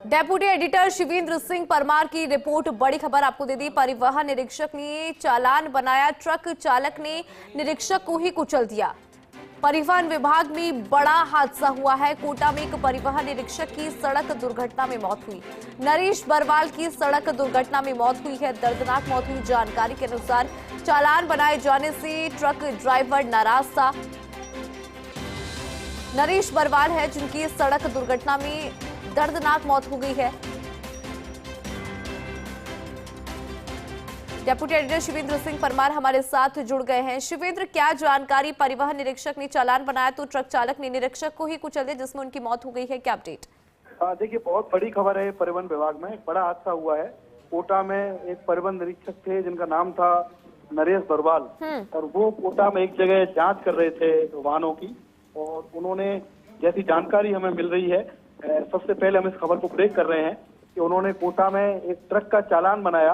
Deputy editor Shivendra Singh Parmar की report. बड़ी खबर आपको दे दी। परिवहन निरीक्षक ने चालान बनाया, ट्रक चालक ने निरीक्षक को ही कुचल दिया। परिवहन विभाग में बड़ा हादसा हुआ है। कोटा में एक परिवहन निरीक्षक की सड़क दुर्घटना में मौत हुई। नरेश बरवाल की सड़क दुर्घटना में मौत हुई है। दर्दनाक मौत हुई। जानकारी के अनुसार चालान बनाए जाने से ट्रक ड्राइवर नाराज था। नरेश बरवाल है जिनकी सड़क दुर्घटना में दर्दनाक मौत हो गई है। डेप्यूटी एडिटर शिवेंद्र सिंह परमार हमारे साथ जुड़ गए हैं। शिवेंद्र, क्या जानकारी? परिवहन निरीक्षक ने चालान बनाया तो ट्रक चालक ने निरीक्षक को ही कुचल दिया, जिसमें उनकी मौत हो गई है। क्या अपडेट? देखिए, बहुत बड़ी खबर है। परिवहन विभाग में बड़ा हादसा हुआ है। कोटा में एक परिवहन निरीक्षक थे जिनका नाम था नरेश बरवाल, और वो कोटा में एक जगह जांच कर रहे थे वाहनों की, और उन्होंने, जैसी जानकारी हमें मिल रही है, सबसे पहले हम इस खबर को ब्रेक कर रहे हैं कि उन्होंने कोटा में एक ट्रक का चालान बनाया,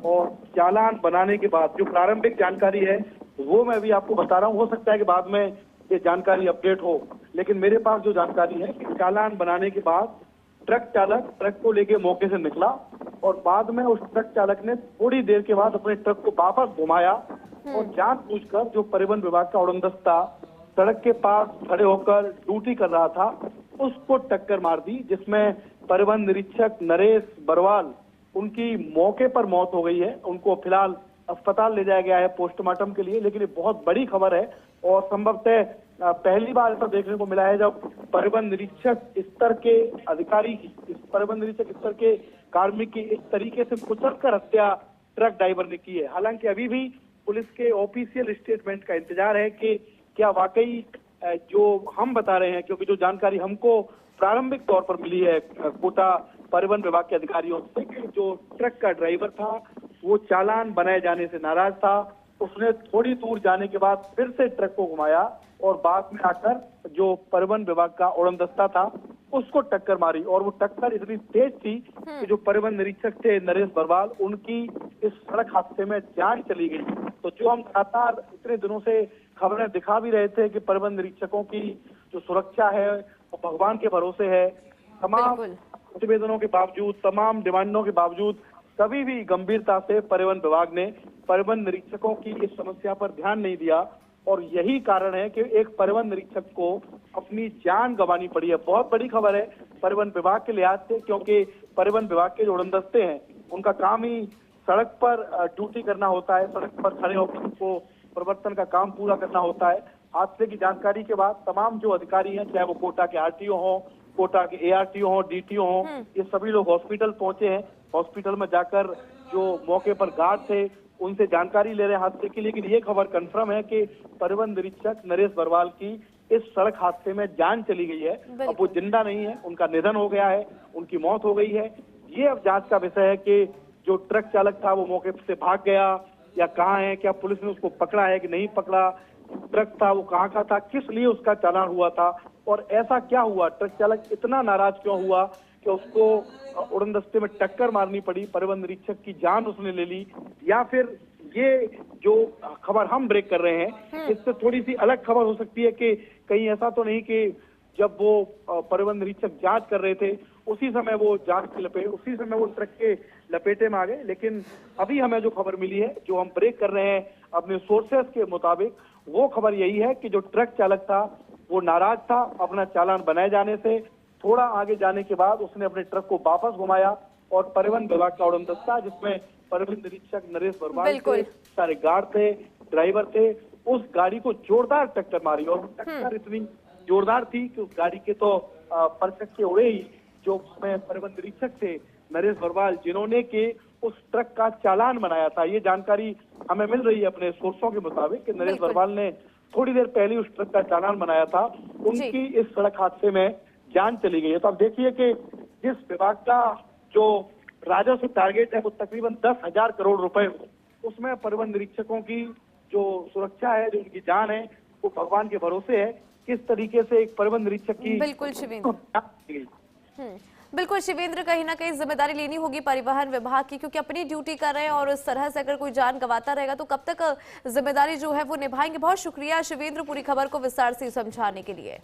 और चालान बनाने के बाद जो प्रारंभिक जानकारी है वो मैं भी आपको बता रहा हूँ। हो सकता है कि बाद में ये जानकारी अपडेट हो, लेकिन मेरे पास जो जानकारी है कि चालान बनाने के बाद ट्रक चालक ट्रक को लेके मौके से निकला, और बाद में उस ट्रक चालक ने थोड़ी देर के बाद अपने ट्रक को वापस घुमाया और जानबूझकर जो परिवहन विभाग का उड़नदस्ता सड़क के पास खड़े होकर ड्यूटी कर रहा था उसको टक्कर मार दी, जिसमें परिवहन निरीक्षक नरेश बरवाल, उनकी मौके पर मौत हो गई है। उनको फिलहाल अस्पताल ले जाया गया है पोस्टमार्टम के लिए। लेकिन ये बहुत बड़ी खबर है, और संभवतः पहली बार ऐसा देखने को मिला है जब परिवहन निरीक्षक स्तर के अधिकारी, इस परिवहन निरीक्षक स्तर के कार्मिक की इस तरीके से कुचलकर हत्या ट्रक ड्राइवर ने की है। हालांकि अभी भी पुलिस के ऑफिशियल स्टेटमेंट का इंतजार है कि क्या वाकई जो हम बता रहे हैं, क्योंकि जो जानकारी हमको प्रारंभिक तौर पर मिली है कोटा परिवहन विभाग के अधिकारियों से, कि जो ट्रक का ड्राइवर था वो चालान बनाए जाने से नाराज था। उसने थोड़ी दूर जाने के बाद फिर से ट्रक को घुमाया और बाद में आकर जो परिवहन विभाग का उड़नदस्ता था उसको टक्कर मारी, और वो टक्कर इतनी तेज थी कि जो परिवहन निरीक्षक थे नरेश बरवाल, उनकी इस सड़क हादसे में जान चली गई। तो जो हम लगातार इतने दिनों से खबरें दिखा भी रहे थे कि परिवहन निरीक्षकों की जो सुरक्षा है वो भगवान के भरोसे है। तमाम प्रतिवेदनों के बावजूद, तमाम डिमांडों के बावजूद कभी भी गंभीरता से परिवहन विभाग ने परिवहन निरीक्षकों की इस समस्या पर ध्यान नहीं दिया, और यही कारण है कि एक परिवहन निरीक्षक को अपनी जान गंवानी पड़ी है। बहुत बड़ी खबर है परिवहन विभाग के लिहाज से, क्योंकि परिवहन विभाग के जो उड़नदस्ते हैं उनका काम ही सड़क पर ड्यूटी करना होता है, सड़क पर खड़े होकर उनको प्रवर्तन का काम पूरा करना होता है। हादसे की जानकारी के बाद तमाम जो अधिकारी हैं, चाहे वो कोटा के आरटीओ हों, कोटा के एआरटीओ हों, डीटीओ हों, ये सभी लोग हॉस्पिटल पहुंचे हैं। हॉस्पिटल में जाकर जो मौके पर गार्ड थे उनसे जानकारी ले रहे हैं हादसे की। लेकिन ये खबर कंफर्म है कि परिवहन निरीक्षक नरेश बरवाल की इस सड़क हादसे में जान चली गई है। अब वो जिंदा नहीं है, उनका निधन हो गया है, उनकी मौत हो गई है। ये अब जांच का विषय है कि जो ट्रक चालक था वो मौके से भाग गया या कहाँ है, क्या पुलिस ने उसको पकड़ा है कि नहीं पकड़ा, ट्रक था वो कहाँ का था, किस लिए उसका चालान हुआ था, और ऐसा क्या हुआ, ट्रक चालक इतना नाराज क्यों हुआ कि उसको उड़नदस्ते में टक्कर मारनी पड़ी, परिवहन निरीक्षक की जान उसने ले ली। या फिर ये जो खबर हम ब्रेक कर रहे हैं इससे थोड़ी सी अलग खबर हो सकती है कि कहीं ऐसा तो नहीं कि जब वो परिवहन निरीक्षक जांच कर रहे थे उसी समय वो जांच की लपेट, उसी समय वो ट्रक के लपेटे में आ गए। लेकिन अभी हमें जो खबर मिली है, जो हम ब्रेक कर रहे हैं अपने सोर्सेस के मुताबिक, वो खबर यही है कि जो ट्रक चालक था वो नाराज था। अपना चालान बनाए जाने से थोड़ा आगे जाने के बाद उसने अपने ट्रक को वापस घुमाया, और परिवहन विभाग का उड़नदस्ता, जिसमें परिवहन निरीक्षक नरेश बरवाल थे, सारे गार्ड थे, ड्राइवर थे, उस गाड़ी को जोरदार टक्कर मारी, और टक्कर इतनी जोरदार थी कि उस गाड़ी के तो परचक्के उड़े ही। जो उसमें परिवहन निरीक्षक थे नरेश बरवाल, जिन्होंने के उस ट्रक का चालान बनाया था, ये जानकारी हमें मिल रही है अपने सोर्सों के मुताबिक कि नरेश बरवाल ने थोड़ी देर पहले उस ट्रक का चालान बनाया था। उनकी इस सड़क हादसे में जान चली गई है। तो अब देखिए कि जिस विभाग का जो राजस्व टारगेट है वो तकरीबन 10,000 करोड़ रुपए, उसमें परिवहन निरीक्षकों की जो सुरक्षा है, जो उनकी जान है, वो भगवान के भरोसे है। किस तरीके से एक परिवहन निरीक्षक की बिल्कुल शिवेंद्र, कहीं ना कहीं जिम्मेदारी लेनी होगी परिवहन विभाग की, क्योंकि अपनी ड्यूटी कर रहे हैं और इस तरह से अगर कोई जान गंवाता रहेगा तो कब तक जिम्मेदारी जो है वो निभाएंगे। बहुत शुक्रिया शिवेंद्र पूरी खबर को विस्तार से समझाने के लिए।